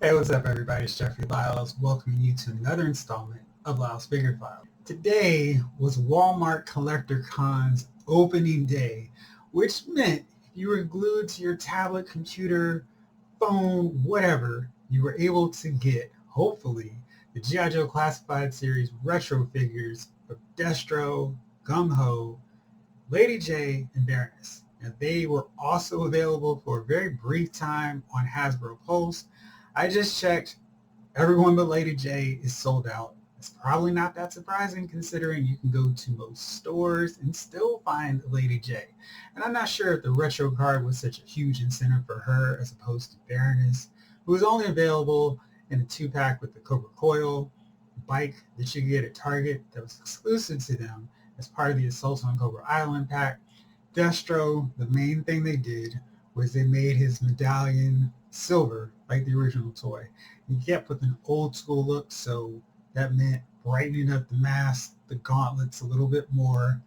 Hey, what's up everybody? It's Jeffrey Lyles welcoming you to another installment of Lyles Figure File. Today was Walmart Collector Con's opening day, which meant if you were glued to your tablet, computer, phone, whatever, you were able to get, hopefully, the G.I. Joe Classified Series retro figures of Destro, Gung-Ho, Lady J, and Baroness. Now, they were also available for a very brief time on Hasbro Pulse. I just checked. Everyone but Lady J is sold out. It's probably not that surprising considering you can go to most stores and still find Lady J. And I'm not sure if the retro card was such a huge incentive for her as opposed to Baroness, who was only available in a 2-pack with the Cobra coil bike that you could get at Target that was exclusive to them as part of the Assault on Cobra Island pack. Destro, the main thing they did was they made his medallion silver like the original toy. He kept with an old school look, so that meant brightening up the mask, the gauntlets a little bit more,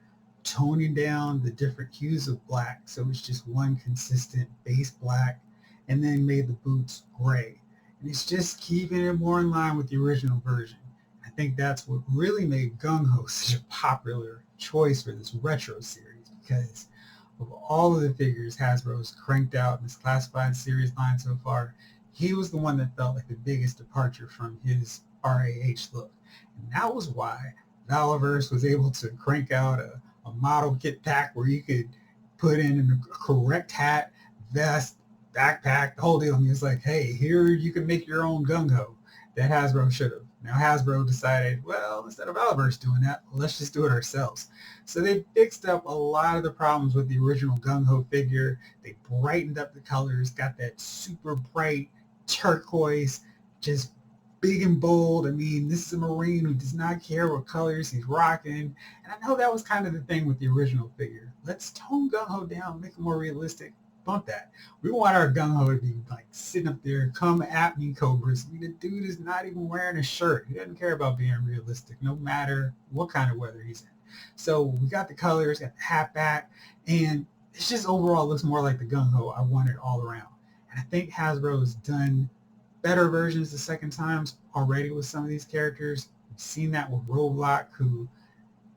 toning down the different hues of black so it's just one consistent base black, and then made the boots gray. And it's just keeping it more in line with the original version. I think that's what really made Gung-Ho such a popular choice for this retro series, because of all of the figures Hasbro's cranked out in this classified series line so far, he was the one that felt like the biggest departure from his RAH look. And that was why Valorverse was able to crank out a model kit pack where you could put in a correct hat, vest, backpack, the whole deal. And he was like, hey, here you can make your own Gung-Ho. That Hasbro should have. Now Hasbro decided, well, instead of Valorverse doing that, let's just do it ourselves. So they fixed up a lot of the problems with the original Gung-Ho figure. They brightened up the colors, got that super bright turquoise, just big and bold. I mean, this is a Marine who does not care what colors he's rocking. And I know that was kind of the thing with the original figure. Let's tone Gung-Ho down, make it more realistic. Bump that. We want our Gung-Ho to be like sitting up there, come at me, Cobras. I mean, the dude is not even wearing a shirt. He doesn't care about being realistic, no matter what kind of weather he's in. So we got the colors, got the hat back, and it's just overall looks more like the Gung-Ho I wanted all around. And I think Hasbro has done better versions the second times already with some of these characters. We've seen that with Roadblock, who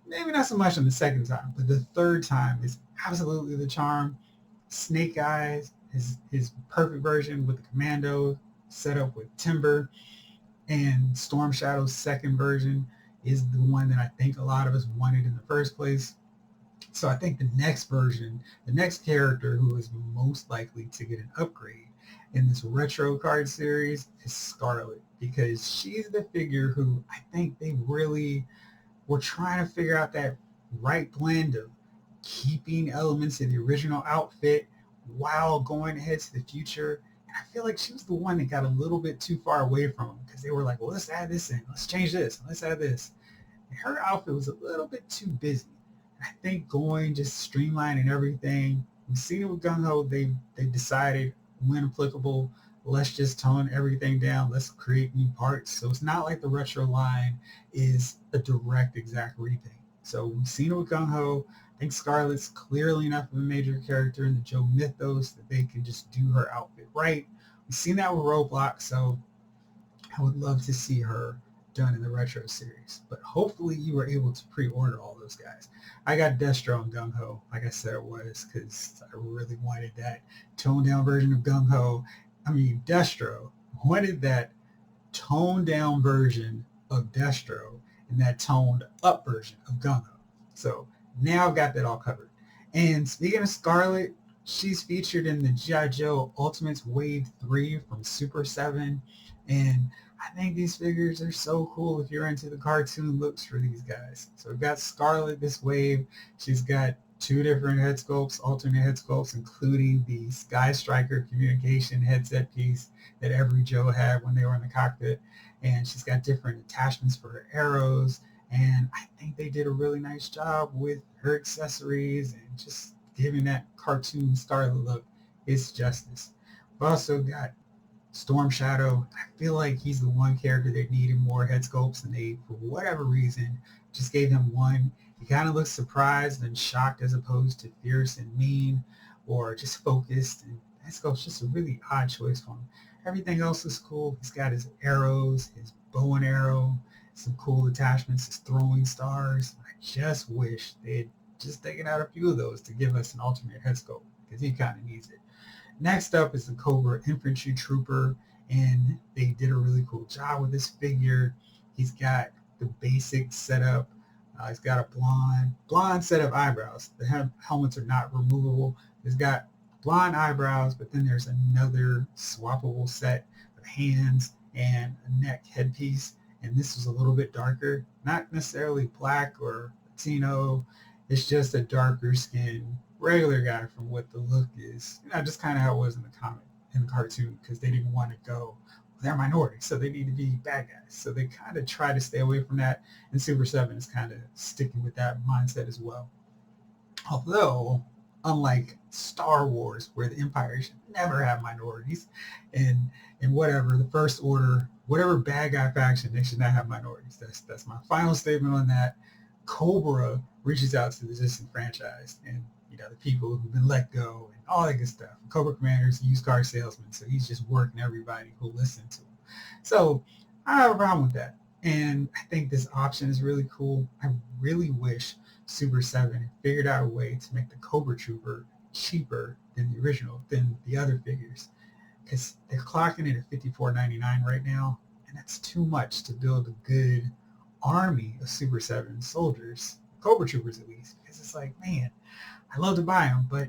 maybe not so much on the second time, but the third time is absolutely the charm. Snake Eyes, his perfect version with the Commando set up with Timber, and Storm Shadow's second version is the one that I think a lot of us wanted in the first place. So I think the next version, the next character who is most likely to get an upgrade in this retro card series is Scarlet, because she's the figure who I think they really were trying to figure out that right blend of keeping elements of the original outfit while going ahead to the future. And I feel like she was the one that got a little bit too far away from them, because they were like, well, let's add this in, let's change this, let's add this. And her outfit was a little bit too busy. And I think going, just streamlining everything, we've seen it with Gung-Ho, they decided when applicable, let's just tone everything down, let's create new parts. So it's not like the retro line is a direct exact repaint. So we've seen it with Gung-Ho. I think Scarlett's clearly enough of a major character in the Joe mythos that they can just do her outfit right. We've seen that with Roadblock, so I would love to see her done in the retro series. But hopefully you were able to pre-order all those guys. I got Destro and Gung-Ho, like I said it was, because I really wanted that toned down version of Gung-Ho. I mean, Destro wanted that toned down version of Destro and that toned up version of Gung-Ho. So now I've got that all covered. And speaking of Scarlet, she's featured in the G.I. Joe Ultimates Wave 3 from Super 7. And I think these figures are so cool if you're into the cartoon looks for these guys. So we've got Scarlet this wave. She's got 2 different head sculpts, alternate head sculpts, including the Sky Striker communication headset piece that every Joe had when they were in the cockpit. And she's got different attachments for her arrows. And I think they did a really nice job with her accessories and just giving that cartoon Scarlet look its justice. We've also got Storm Shadow. I feel like he's the one character that needed more head sculpts, and they, for whatever reason, just gave him one. He kind of looks surprised and shocked as opposed to fierce and mean or just focused. And head sculpt's just a really odd choice for him. Everything else is cool. He's got his arrows, his bow and arrow, some cool attachments, his throwing stars. I just wish they had just taken out a few of those to give us an alternate head sculpt, because he kind of needs it. Next up is the Cobra Infantry Trooper, and they did a really cool job with this figure. He's got the basic setup. He's got a blonde set of eyebrows. The helmets are not removable. He's got blonde eyebrows, but then there's another swappable set of hands and a neck headpiece, and this was a little bit darker. Not necessarily black or Latino. It's just a darker skin regular guy from what the look is. Just kind of how it was in the cartoon, because they didn't want to go, well, they're minorities, so they need to be bad guys. So they kind of try to stay away from that, and Super 7 is kind of sticking with that mindset as well. Although, unlike Star Wars, where the Empire should never have minorities, and whatever, the First Order, whatever bad guy faction, they should not have minorities. That's my final statement on that. Cobra reaches out to the disenfranchised and the people who've been let go and all that good stuff. Cobra Commander's a used car salesman, so he's just working everybody who'll listen to him. So I have a problem with that. And I think this option is really cool. I really wish Super 7 had figured out a way to make the Cobra Trooper cheaper than the original, than the other figures. Because they're clocking it at $54.99 right now, and that's too much to build a good army of Super 7 soldiers, Cobra Troopers at least. Because it's like, man, I love to buy them, but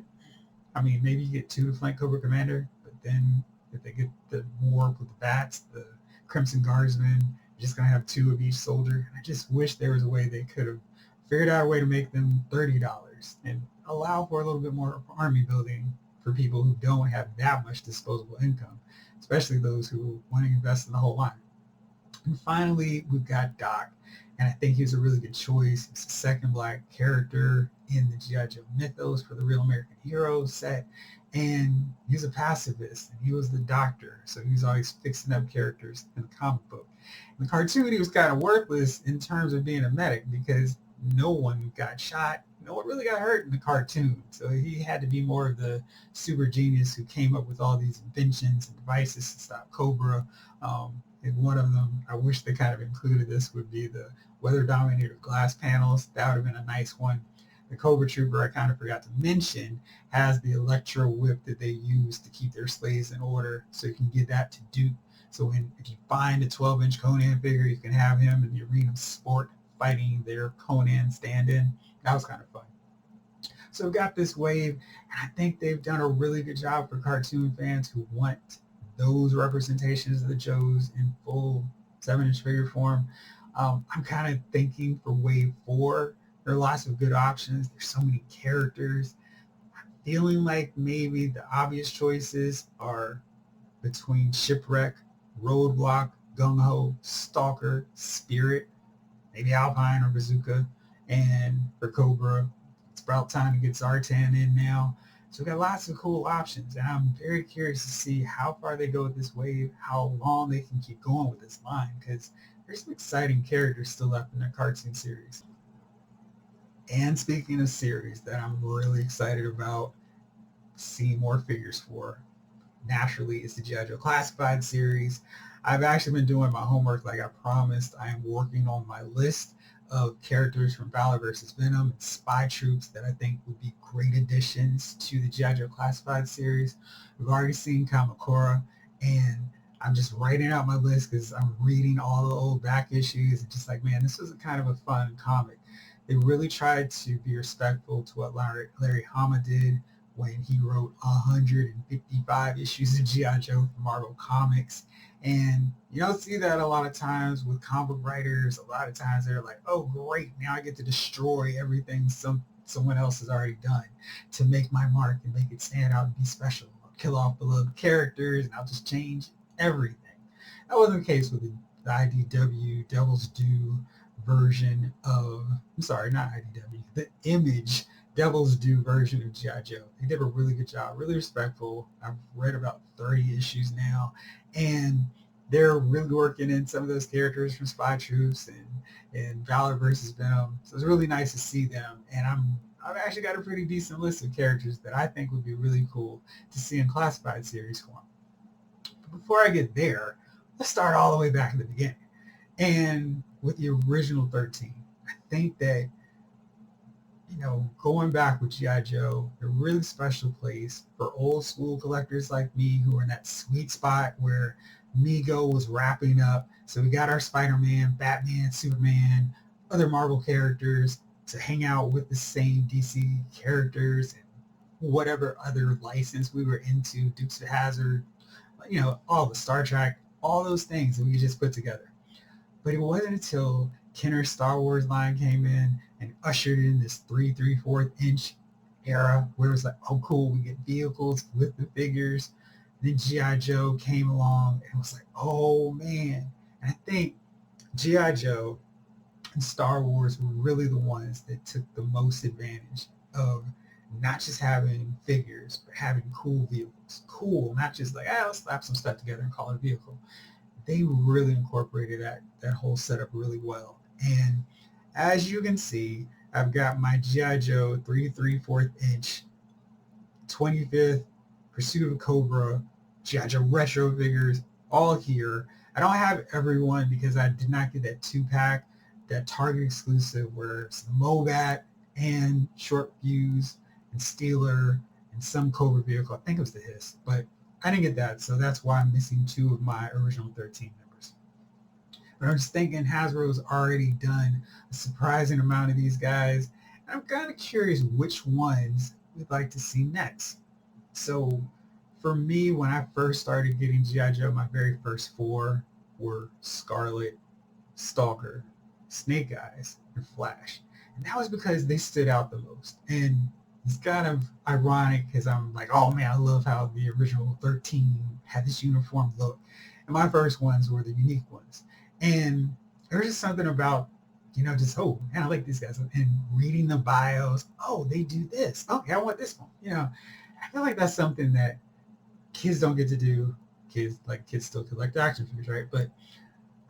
I mean, maybe you get 2 to flank Cobra Commander, but then if they get the warp with the bats, the Crimson Guardsmen, you're just going to have 2 of each soldier. I just wish there was a way they could have figured out a way to make them $30 and allow for a little bit more army building for people who don't have that much disposable income, especially those who want to invest in the whole line. And finally, we've got Doc, and I think he's a really good choice. He's the second black character in the G.I. Joe mythos for the Real American Heroes set, and he's a pacifist, and he was the doctor, so he's always fixing up characters in the comic book. In the cartoon, he was kind of worthless in terms of being a medic, because no one got shot, no one really got hurt in the cartoon, so he had to be more of the super genius who came up with all these inventions and devices to stop Cobra. And one of them, I wish they kind of included this, would be the weather dominator glass panels. That would have been a nice one. The Cobra Trooper, I kind of forgot to mention, has the electro whip that they use to keep their slaves in order, so you can get that to dupe. So if you find a 12-inch Conan figure, you can have him in the arena of sport fighting their Conan stand-in. That was kind of fun. So we've got this wave, and I think they've done a really good job for cartoon fans who want those representations of the Joes in full 7-inch figure form. I'm kind of thinking for wave 4, there are lots of good options. There's so many characters. I'm feeling like maybe the obvious choices are between Shipwreck, Roadblock, Gung Ho, Stalker, Spirit, maybe Alpine or Bazooka. And for Cobra, it's about time to get Zartan in now. So we've got lots of cool options, and I'm very curious to see how far they go with this wave, how long they can keep going with this line, because there's some exciting characters still left in their cartoon series. And speaking of series that I'm really excited about seeing more figures for, naturally, it's the G.I. Joe Classified series. I've actually been doing my homework like I promised. I am working on my list of characters from Valor vs. Venom and Spy Troops that I think would be great additions to the G.I. Joe Classified series. We've already seen Kamakura, and I'm just writing out my list because I'm reading all the old back issues and just like, man, this was kind of a fun comic. They really tried to be respectful to what Larry Hama did when he wrote 155 issues of G.I. Joe for Marvel Comics. And you don't see that a lot of times with comic writers. A lot of times they're like, oh, great, now I get to destroy everything someone else has already done to make my mark and make it stand out and be special. I'll kill off beloved characters and I'll just change everything. That wasn't the case with the IDW Devil's Due version of, I'm sorry, not IDW, the Image Devil's Due version of G.I. Joe. They did a really good job, really respectful. I've read about 30 issues now, and they're really working in some of those characters from Spy Troops and Valor vs. Venom. So it's really nice to see them, and I've actually got a pretty decent list of characters that I think would be really cool to see in Classified series form. Before I get there, let's start all the way back at the beginning. And with the original 13, I think that, going back with G.I. Joe, a really special place for old school collectors like me who are in that sweet spot where Mego was wrapping up. So we got our Spider-Man, Batman, Superman, other Marvel characters to hang out with the same DC characters and whatever other license we were into, Dukes of Hazzard, all the Star Trek, all those things that we just put together. But it wasn't until Kenner's Star Wars line came in and ushered in this 3/4 inch era where it was like, oh cool, we get vehicles with the figures. Then G.I. Joe came along and it was like, oh man. And I think G.I. Joe and Star Wars were really the ones that took the most advantage of not just having figures, but having cool vehicles. Cool, not just like, let's slap some stuff together and call it a vehicle. They really incorporated that whole setup really well. And as you can see, I've got my G.I. Joe 3/4 inch 25th Pursuit of Cobra G.I. Joe retro figures all here. I don't have everyone because I did not get that 2-pack, that Target exclusive where it's the Mobat and Short Fuse and Steeler and some Cobra vehicle. I think it was the Hiss, but I didn't get that, so that's why I'm missing 2 of my original 13 members. But I'm just thinking Hasbro's already done a surprising amount of these guys, and I'm kind of curious which ones we'd like to see next. So for me, when I first started getting G.I. Joe, my very first 4 were Scarlet, Stalker, Snake Eyes, and Flash. And that was because they stood out the most. And it's kind of ironic because I'm like, oh man, I love how the original 13 had this uniform look. And my first ones were the unique ones. And there's just something about, just, oh man, I like these guys. And reading the bios, oh, they do this. Okay, I want this one. I feel like that's something that kids don't get to do. Kids still collect action figures, right? But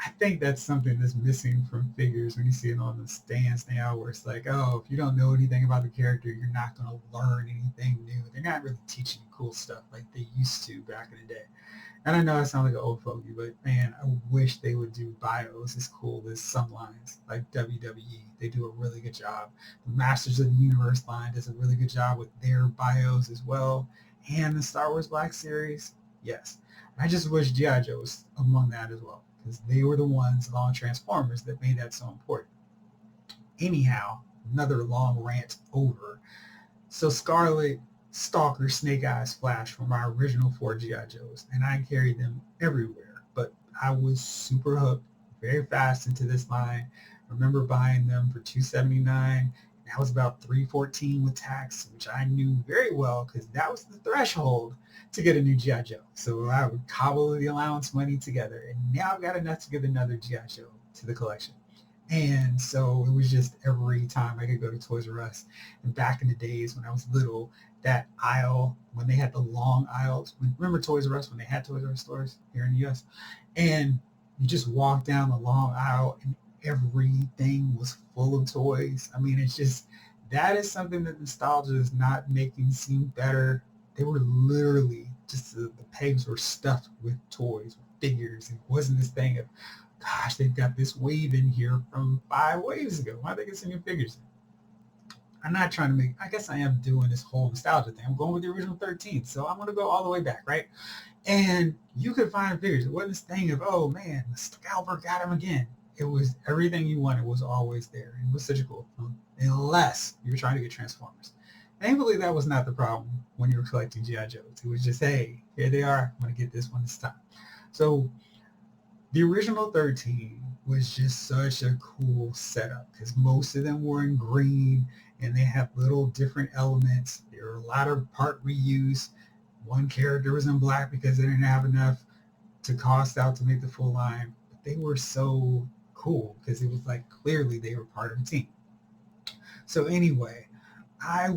I think that's something that's missing from figures when you see it on the stands now where it's like, oh, if you don't know anything about the character, you're not going to learn anything new. They're not really teaching you cool stuff like they used to back in the day. And I know I sound like an old fogey, but man, I wish they would do bios as cool as some lines like WWE. They do a really good job. The Masters of the Universe line does a really good job with their bios as well. And the Star Wars Black Series, yes. I just wish G.I. Joe was among that as well, because they were the ones along with Transformers that made that so important. Anyhow, another long rant over. So Scarlet, Stalker, Snake Eyes, Flash were my original 4 G.I. Joes, and I carried them everywhere. But I was super hooked very fast into this line. I remember buying them for $279. That was about $314 with tax, which I knew very well because that was the threshold to get a new G.I. Joe. So I would cobble the allowance money together, and now I've got enough to get another G.I. Joe to the collection. And so it was just every time I could go to Toys R Us. And back in the days when I was little, that aisle, when they had the long aisles, remember Toys R Us when they had Toys R Us stores here in the U.S.? And you just walk down the long aisle and everything was full of toys. I mean, it's just, that is something that nostalgia is not making seem better. They were literally just, the pegs were stuffed with toys, with figures. It wasn't this thing of, gosh, they've got this wave in here from 5 waves ago. Why are they getting new figures in? I'm not trying to make, I guess I am doing this whole nostalgia thing. I'm going with the original 13, so I'm going to go all the way back, right? And you could find figures. It wasn't this thing of, oh man, the scalper got him again. It was everything you wanted was always there. It was such a cool film, unless you were trying to get Transformers. Thankfully, that was not the problem when you were collecting G.I. Joes. It was just, hey, here they are. I'm going to get this one this time. So the original 13 was just such a cool setup because most of them were in green and they have little different elements. There were a lot of part reuse. One character was in black because they didn't have enough to cost out to make the full line. But they were so cool because it was like clearly they were part of a team. So anyway, I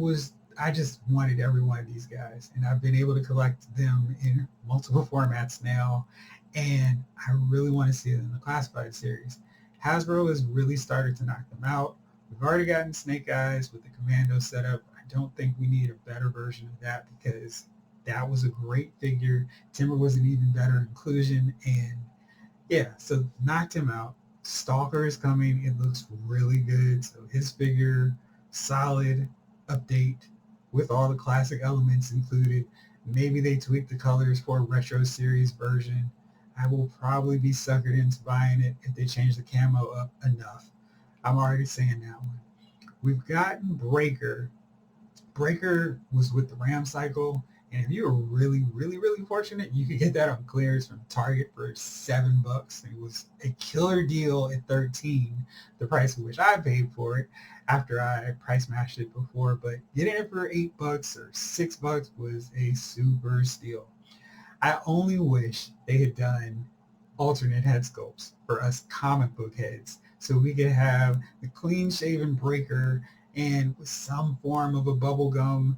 just wanted every one of these guys, and I've been able to collect them in multiple formats now, and I really want to see them in the classified series. Hasbro has really started to knock them out. We've already gotten Snake Eyes with the Commando setup. I don't think we need a better version of that because that was a great figure. Timber was an even better inclusion, and yeah, so knocked him out. Stalker is coming. It looks really good. So his figure, solid update with all the classic elements included. Maybe they tweak the colors for a retro series version. I will probably be suckered into buying it if they change the camo up enough. I'm already saying that one. We've gotten Breaker. Breaker was with the Ram cycle, and if you were really, really, really fortunate, you could get that on clearance from Target for $7. It was a killer deal at 13, the price of which I paid for it after I price matched it before. But getting it for $8 or $6 was a super steal. I only wish they had done alternate head sculpts for us comic book heads so we could have the clean shaven Breaker and with some form of a bubblegum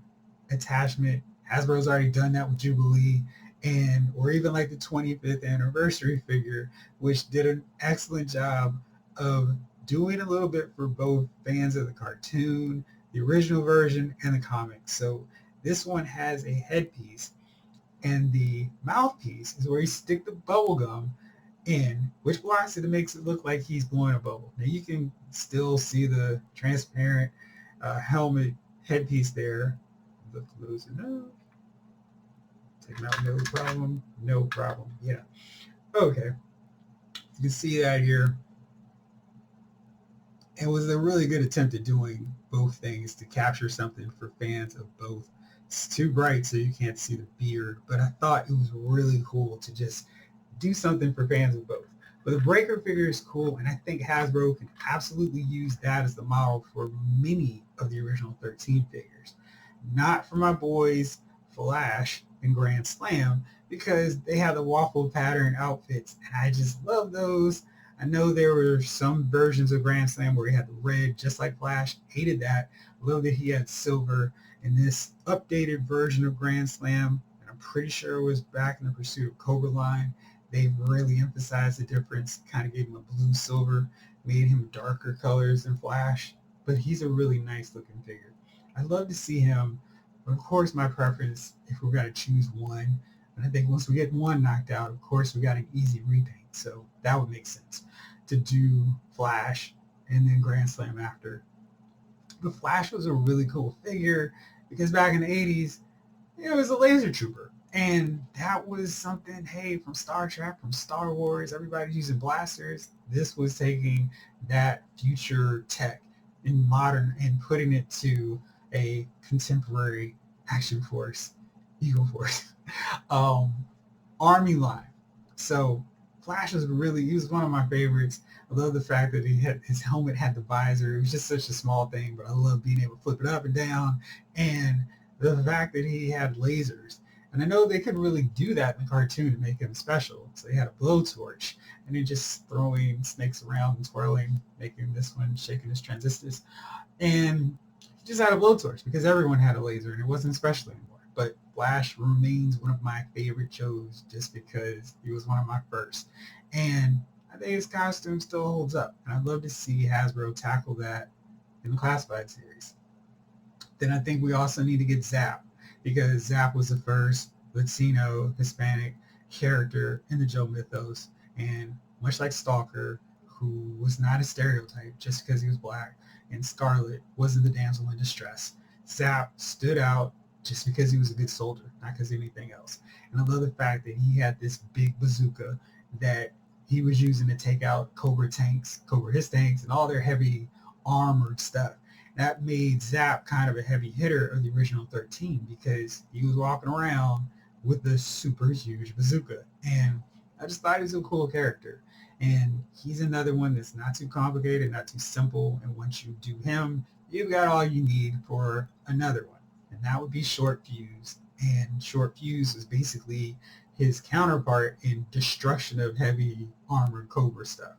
attachment. Hasbro's already done that with Jubilee, and or even like the 25th anniversary figure, which did an excellent job of doing a little bit for both fans of the cartoon, the original version, and the comics. So this one has a headpiece, and the mouthpiece is where you stick the bubble gum in, which blocks it and makes it look like he's blowing a bubble. Now you can still see the transparent helmet headpiece there. Look close enough. Take it out, no problem. No problem. Yeah. Okay. You can see that here. It was a really good attempt at doing both things to capture something for fans of both. It's too bright so you can't see the beard, but I thought it was really cool to just do something for fans of both. But the Breaker figure is cool, and I think Hasbro can absolutely use that as the model for many of the original 13 figures. Not for my boys Flash and Grand Slam, because they have the waffle pattern outfits, and I just love those. I know there were some versions of Grand Slam where he had the red, just like Flash. Hated that. Love that he had silver. In this updated version of Grand Slam, and I'm pretty sure it was back in the Pursuit of Cobra line, they really emphasized the difference, kind of gave him a blue-silver, made him darker colors than Flash, but he's a really nice looking figure. I'd love to see him, but of course my preference, if we're going to choose one, and I think once we get one knocked out, of course we got an easy repaint, so that would make sense to do Flash and then Grand Slam after. But Flash was a really cool figure because back in the 80s, it was a laser trooper. And that was something, hey, from Star Trek, from Star Wars, everybody's using blasters. This was taking that future tech in modern and putting it to a contemporary action force, Eagle Force, army line. So Flash was he was one of my favorites. I love the fact that his helmet had the visor. It was just such a small thing, but I love being able to flip it up and down. And the fact that he had lasers. And I know they couldn't really do that in the cartoon to make him special. So they had a blowtorch, and he just throwing snakes around and twirling, making this one shaking his transistors. And he just had a blowtorch because everyone had a laser, and it wasn't special anymore. But Flash remains one of my favorite shows just because he was one of my first. And I think his costume still holds up. And I'd love to see Hasbro tackle that in the Classified series. Then I think we also need to get Zap, because Zap was the first Latino Hispanic character in the Joe mythos. And much like Stalker, who was not a stereotype just because he was black, and Scarlet wasn't the damsel in distress, Zap stood out just because he was a good soldier, not because of anything else. And I love the fact that he had this big bazooka that he was using to take out Cobra his tanks, and all their heavy armored stuff. That made Zap kind of a heavy hitter of the original 13 because he was walking around with this super huge bazooka. And I just thought he was a cool character. And he's another one that's not too complicated, not too simple. And once you do him, you've got all you need for another one. And that would be Short Fuse. And Short Fuse is basically his counterpart in destruction of heavy armored Cobra stuff.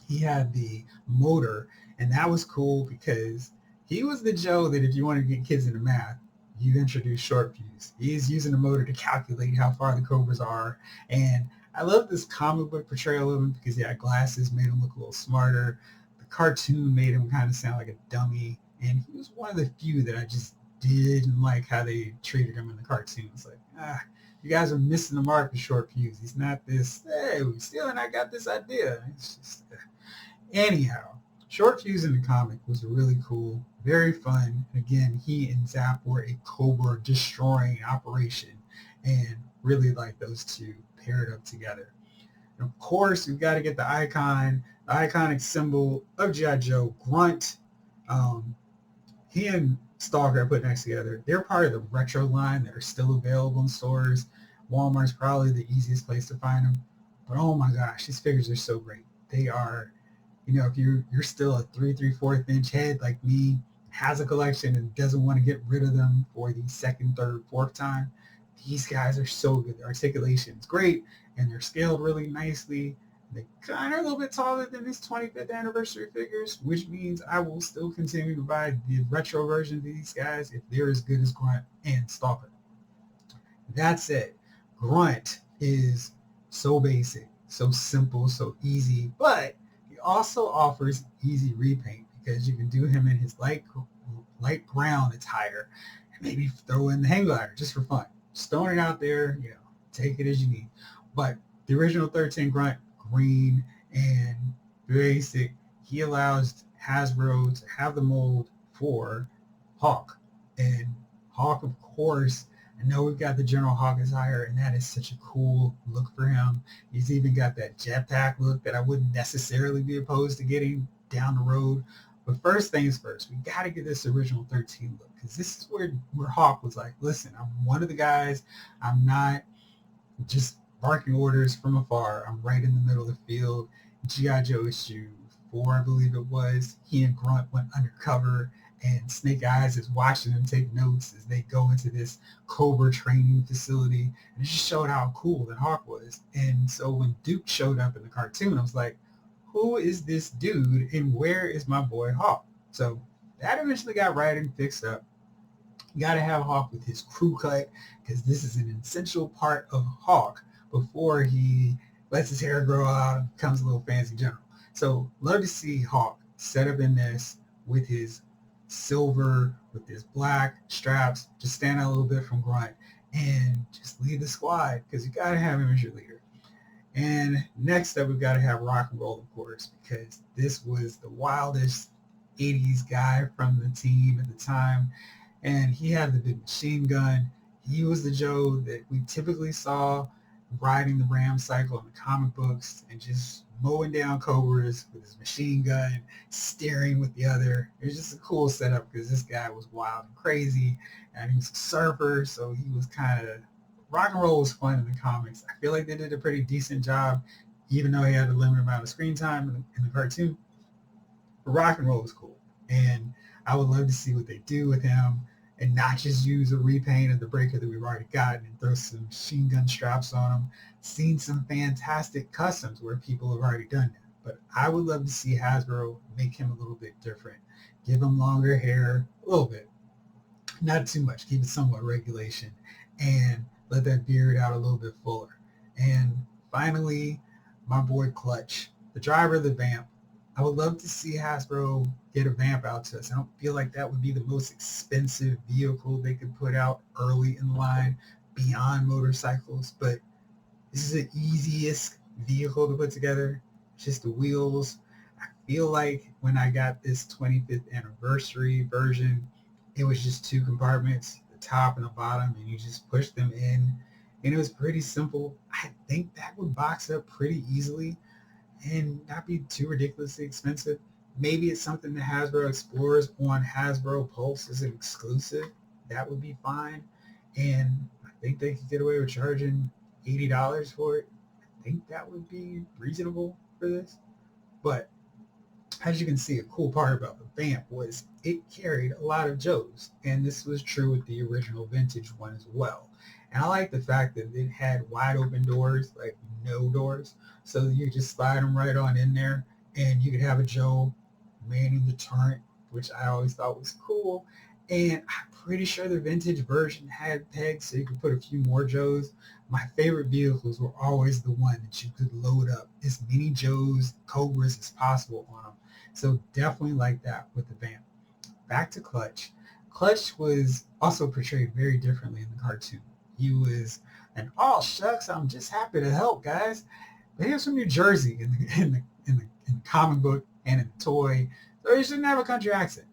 He had the motor, and that was cool because he was the Joe that if you want to get kids into math, you introduce Short Fuse. He's using the motor to calculate how far the Cobras are. And I love this comic book portrayal of him because he had glasses, made him look a little smarter. The cartoon made him kind of sound like a dummy. And he was one of the few that I just didn't like how they treated him in the cartoons. Like, you guys are missing the mark with Short Fuse. He's not this, hey, we still and I got this idea. It's just, anyhow, Short Fuse in the comic was really cool, very fun. Again, he and Zap were a Cobra destroying operation, and really like those two paired up together. And of course, we've got to get the iconic symbol of G.I. Joe, Grunt. Um, he and Stalker are put next together. They're part of the retro line that are still available in stores. Walmart's probably the easiest place to find them. But oh my gosh, these figures are so great. They are, if you're still a 3/4 inch head like me, has a collection and doesn't want to get rid of them for the second, third, fourth time, these guys are so good. Their articulation is great, and they're scaled really nicely. They kind of are a little bit taller than these 25th anniversary figures, which means I will still continue to buy the retro version of these guys if they're as good as Grunt and Stalker. That said, Grunt is so basic, so simple, so easy, but he also offers easy repaint because you can do him in his light brown attire and maybe throw in the hang glider just for fun. Just throwing it out there, take it as you need. But the original 13 Grunt, green and basic, he allows Hasbro to have the mold for Hawk. And Hawk, of course, I know we've got the General Hawk attire, and that is such a cool look for him. He's even got that jetpack look that I wouldn't necessarily be opposed to getting down the road. But first things first, we got to get this original 13 look, because this is where Hawk was like, listen, I'm one of the guys. I'm not just barking orders from afar. I'm right in the middle of the field. G.I. Joe issue 4, I believe it was. He and Grunt went undercover, and Snake Eyes is watching them take notes as they go into this Cobra training facility. And it just showed how cool that Hawk was. And so when Duke showed up in the cartoon, I was like, who is this dude and where is my boy Hawk? So that eventually got right and fixed up. You got to have Hawk with his crew cut, because this is an essential part of Hawk before he lets his hair grow out and becomes a little fancy general. So love to see Hawk set up in this with his silver, with his black straps, just stand out a little bit from Grunt and just lead the squad, because you got to have him as your leader. And next up, we've got to have Rock and Roll, of course, because this was the wildest 80s guy from the team at the time. And he had the big machine gun. He was the Joe that we typically saw riding the Ram cycle in the comic books and just mowing down Cobras with his machine gun, steering with the other. It was just a cool setup because this guy was wild and crazy, and he was a surfer, so he was kind of... Rock and Roll was fun in the comics. I feel like they did a pretty decent job, even though he had a limited amount of screen time in the cartoon. But Rock and Roll was cool, and I would love to see what they do with him and not just use a repaint of the Breaker that we've already gotten and throw some machine gun straps on him. Seen some fantastic customs where people have already done that. But I would love to see Hasbro make him a little bit different. Give him longer hair, a little bit. Not too much. Keep it somewhat regulation. And let that beard out a little bit fuller. And finally, my boy Clutch, the driver of the Vamp. I would love to see Hasbro get a Vamp out to us. I don't feel like that would be the most expensive vehicle they could put out early in the line beyond motorcycles, but this is the easiest vehicle to put together. It's just the wheels. I feel like when I got this 25th anniversary version, it was just 2 compartments, the top and the bottom, and you just push them in, and it was pretty simple. I think that would box up pretty easily and not be too ridiculously expensive. Maybe it's something that Hasbro explores on Hasbro Pulse as an exclusive. That would be fine. And I think they could get away with charging $80 for it. I think that would be reasonable for this. But as you can see, a cool part about the Vamp was it carried a lot of Joes. And this was true with the original vintage one as well. And I like the fact that it had wide open doors, like no doors. So you could just slide them right on in there, and you could have a Joe manning the turret, which I always thought was cool. And I'm pretty sure the vintage version had pegs, so you could put a few more Joes. My favorite vehicles were always the one that you could load up as many Joes, Cobras as possible on them. So definitely like that with the Vamp. Back to Clutch. Clutch was also portrayed very differently in the cartoon. He was an "oh shucks, I'm just happy to help, guys." But he was from New Jersey in the comic book and in the toy, so he shouldn't have a country accent.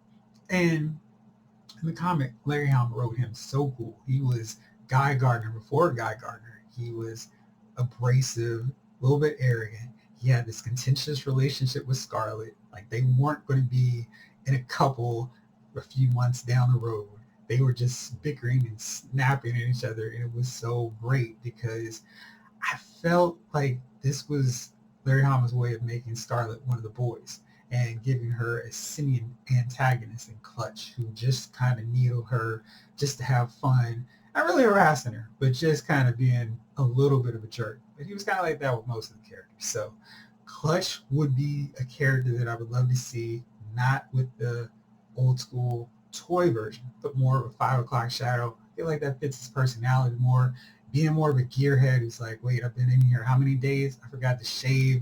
And in the comic, Larry Hama wrote him so cool. He was Guy Gardner before Guy Gardner. He was abrasive, a little bit arrogant. He had this contentious relationship with Scarlett. Like they weren't going to be in a couple a few months down the road. They were just bickering and snapping at each other, and it was so great because I felt like this was Larry Hama's way of making Scarlett one of the boys and giving her a simian antagonist in Clutch who just kind of needle her just to have fun. Not really harassing her, but just kind of being a little bit of a jerk. But he was kind of like that with most of the characters. So Clutch would be a character that I would love to see, not with the old school toy version, but more of a 5 o'clock shadow. I feel like that fits his personality more. Being more of a gearhead who's like, wait, I've been in here how many days? I forgot to shave.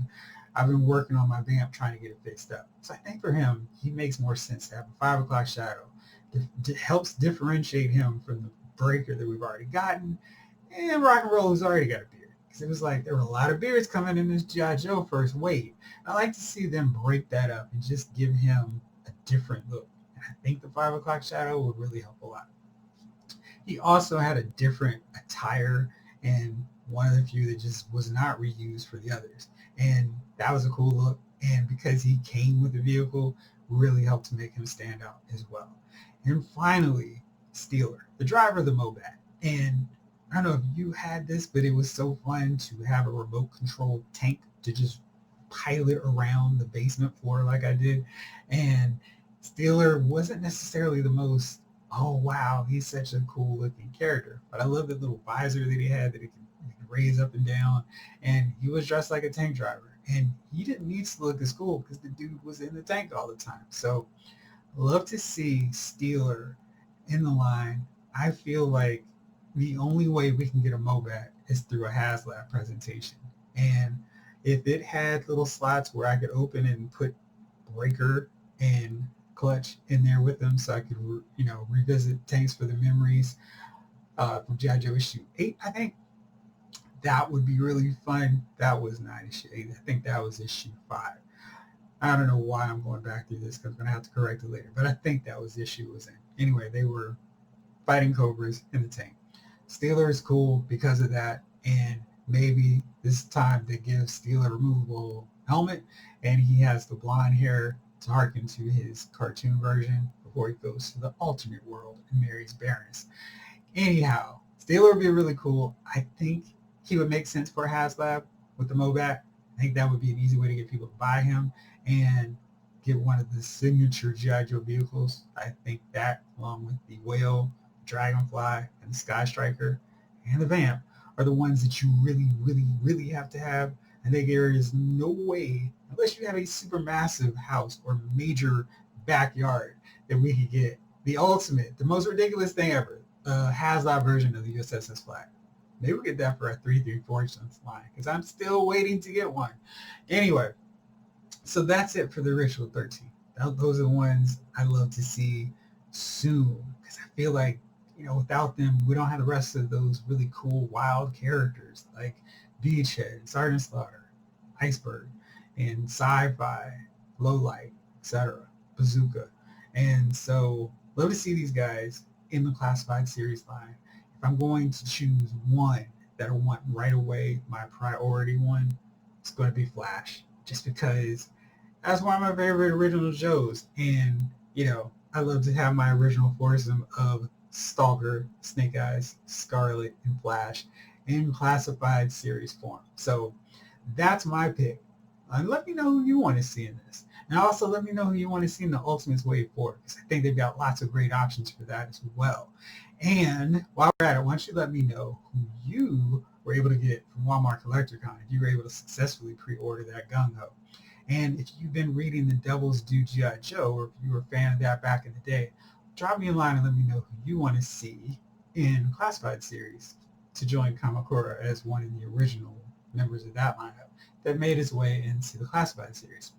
I've been working on my vamp trying to get it fixed up. So I think for him, he makes more sense to have a 5 o'clock shadow. It helps differentiate him from the breaker that we've already gotten and rock and roll who's already got a beard. Because it was like there were a lot of beards coming in this G.I. Joe first wave. I like to see them break that up and just give him a different look. And I think the 5 o'clock shadow would really help a lot. He also had a different attire and one of the few that just was not reused for the others. And that was a cool look. And because he came with the vehicle, really helped to make him stand out as well. And finally, Steeler, the driver of the Mobat. And I don't know if you had this, but it was so fun to have a remote controlled tank to just pilot around the basement floor like I did. And Steeler wasn't necessarily the most, oh wow, he's such a cool looking character. But I love the little visor that he had that he could raise up and down. And he was dressed like a tank driver. And he didn't need to look as cool because the dude was in the tank all the time. So I love to see Steeler in the line. I feel like the only way we can get a Mobat is through a HasLab presentation. And if it had little slots where I could open and put Breaker and Clutch in there with them so I could, revisit tanks for the memories from G.I. Joe issue 8, I think, that would be really fun. That was not issue 8. I think that was issue 5. I don't know why I'm going back through this because I'm going to have to correct it later. But I think that was the issue it was in. Anyway, they were fighting Cobras in the tank. Steeler is cool because of that. And maybe this time they give Steeler a removable helmet. And he has the blonde hair to harken to his cartoon version before he goes to the alternate world and marries Baroness. Anyhow, Steeler would be really cool. I think he would make sense for a HasLab with the Mobat. I think that would be an easy way to get people to buy him and get one of the signature G.I. Joe vehicles. I think that, along with the Whale, Dragonfly, and the Sky Striker, and the Vamp, are the ones that you really, really, really have to have. I think there is no way, unless you have a super massive house or major backyard, that we could get the ultimate, the most ridiculous thing ever, HasLab version of the USS Flag. Maybe we'll get that for a 334 line because I'm still waiting to get one. Anyway, so that's it for the Ritual 13. Those are the ones I love to see soon because I feel like, without them, we don't have the rest of those really cool, wild characters like Beachhead, Sergeant Slaughter, Iceberg, and Sci-Fi, Lowlight, etc., Bazooka. And so love to see these guys in the Classified series line. If I'm going to choose one that I want right away, my priority one, it's going to be Flash. Just because that's one of my favorite original Joes. And, I love to have my original foursome of Stalker, Snake Eyes, Scarlet, and Flash in Classified series form. So that's my pick. And let me know who you want to see in this. And also let me know who you want to see in the Ultimates Wave 4, because I think they've got lots of great options for that as well. And while we're at it, why don't you let me know who you were able to get from Walmart CollectorCon, if you were able to successfully pre-order that gung-ho. And if you've been reading the Devil's Due G.I. Joe, or if you were a fan of that back in the day, drop me a line and let me know who you want to see in Classified series to join Kamakura as one of the original members of that lineup that made its way into the Classified series.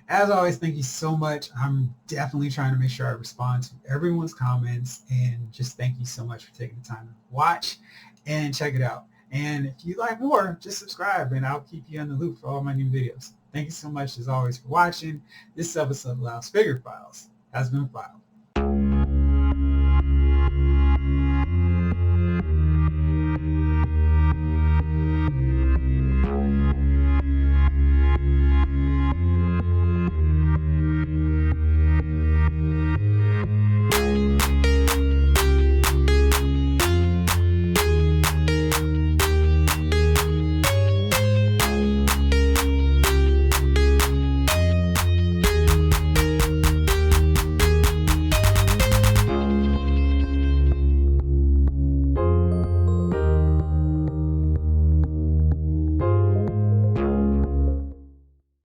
As always, thank you so much. I'm definitely trying to make sure I respond to everyone's comments, and just thank you so much for taking the time to watch and check it out. And if you like more, just subscribe and I'll keep you in the loop for all my new videos. Thank you so much as always for watching. This episode of Loud Figure Files has been filed.